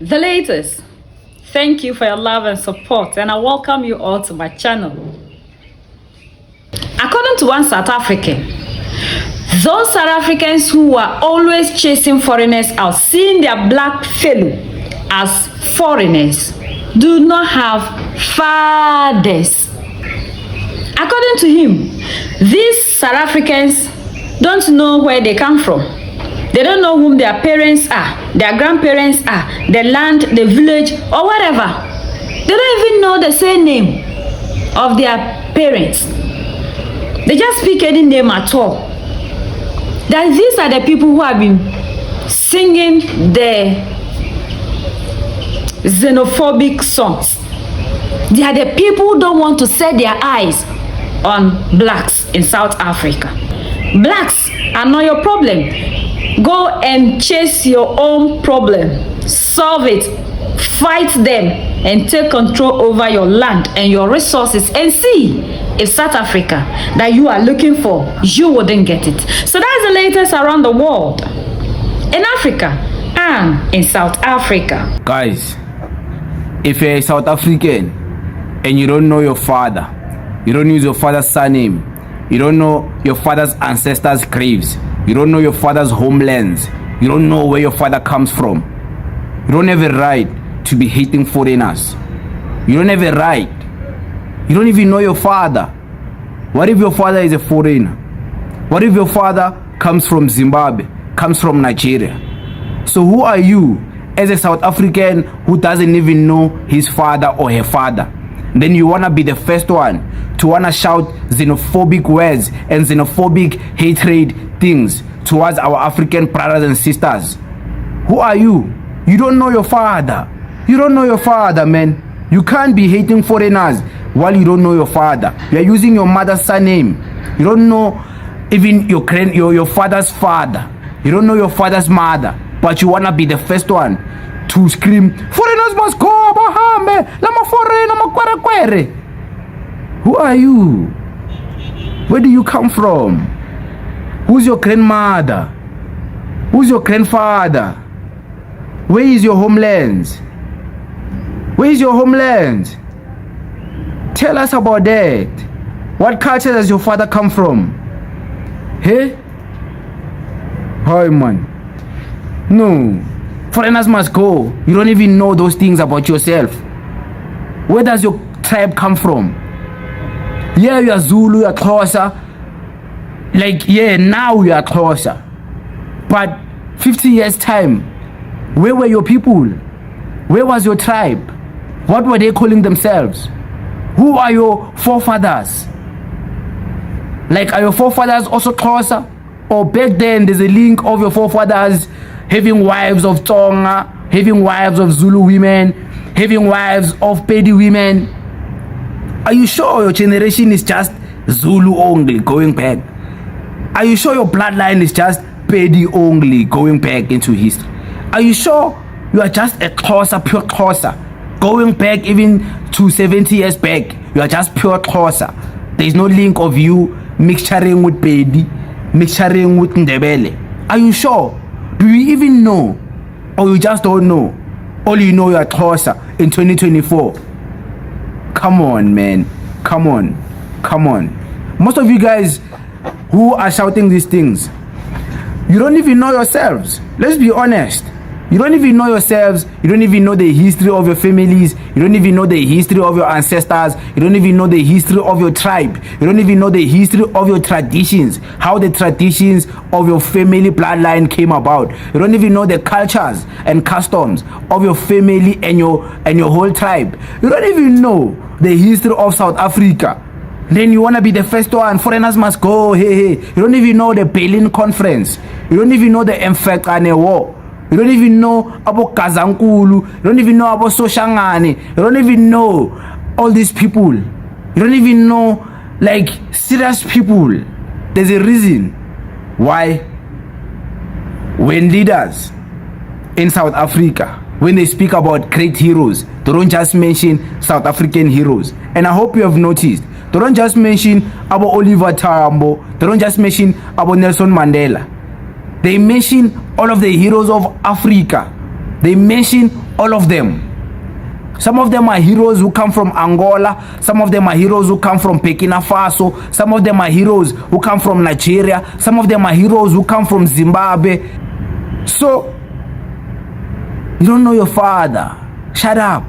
The latest. Thank you for your love and support, and I welcome you all to my channel. According to one South African, those South Africans who are always chasing foreigners out, seeing their black fellow as foreigners, do not have fathers. According to him, these South Africans don't know where they come from. They don't know whom their parents are, their grandparents are, the land, the village, or whatever. They don't even know the same name of their parents. They just speak any name at all. That these are the people who have been singing the xenophobic songs. They are the people who don't want to set their eyes on blacks in South Africa. Blacks are not your problem. Go and chase your own problem. Solve it. Fight them and take control over your land and your resources, and see if South Africa that you are looking for, you wouldn't get it. So that's the latest around the world, in Africa and in South Africa. Guys, if you're a South African and you don't know your father, you don't use your father's surname, you don't know your father's ancestors' graves, you don't know your father's homelands, you don't know where your father comes from, you don't have a right to be hating foreigners. You don't have a right. You don't even know your father. What if your father is a foreigner? What if your father comes from Zimbabwe, comes from Nigeria? So who are you as a South African who doesn't even know his father or her father? Then you want to be the first one to want to shout xenophobic words and xenophobic hatred things towards our African brothers and sisters. Who are you? You don't know your father. You don't know your father, man. You can't be hating foreigners while you don't know your father. You are using your mother's surname. You don't know even your father's father. You don't know your father's mother. But you want to be the first one to scream, foreigners must go, bahambe, lama foreigner, makwere. Who are you? Where do you come from? Who's your grandmother? Who's your grandfather? Where is your homeland? Where is your homeland? Tell us about that. What culture does your father come from? Hey? Hi, man. No. Foreigners must go. You don't even know those things about yourself. Where does your tribe come from? Yeah, you are Zulu, you are Xhosa. Like, yeah, now you are Xhosa. But 50 years time, where were your people? Where was your tribe? What were they calling themselves? Who are your forefathers? Like, are your forefathers also Xhosa? Or back then there's a link of your forefathers having wives of Tonga, having wives of Zulu women, having wives of Pedi women? Are you sure your generation is just Zulu only going back? Are you sure your bloodline is just Pedi only going back into history? Are you sure you are just a Xhosa, pure Xhosa, going back even to 70 years back? You are just pure Xhosa. There is no link of you mixturing with Pedi, mixturing with Ndebele. Are you sure? Do you even know? Or you just don't know? All you know, you are Xhosa in 2024. Come on, man. Come on. Come on. Most of you guys who are shouting these things, you don't even know yourselves. Let's be honest. You don't even know yourselves. You don't even know the history of your families. You don't even know the history of your ancestors. You don't even know the history of your tribe. You don't even know the history of your traditions, how the traditions of your family bloodline came about. You don't even know the cultures and customs of your family and your whole tribe. You don't even know the history of South Africa. Then you want to be the first one. Foreigners must go. Hey. You don't even know the Berlin Conference. You don't even know the Mfecane War. You don't even know about Kazankulu. You don't even know about Soshangane. You don't even know all these people. You don't even know, like, serious people. There's a reason why when leaders in South Africa, when they speak about great heroes, they don't just mention South African heroes. And I hope you have noticed, they don't just mention about Oliver Tambo. They don't just mention about Nelson Mandela. They mention all of the heroes of Africa. They mention all of them. Some of them are heroes who come from Angola. Some of them are heroes who come from Burkina Faso. Some of them are heroes who come from Nigeria. Some of them are heroes who come from Zimbabwe. So, you don't know your father. Shut up.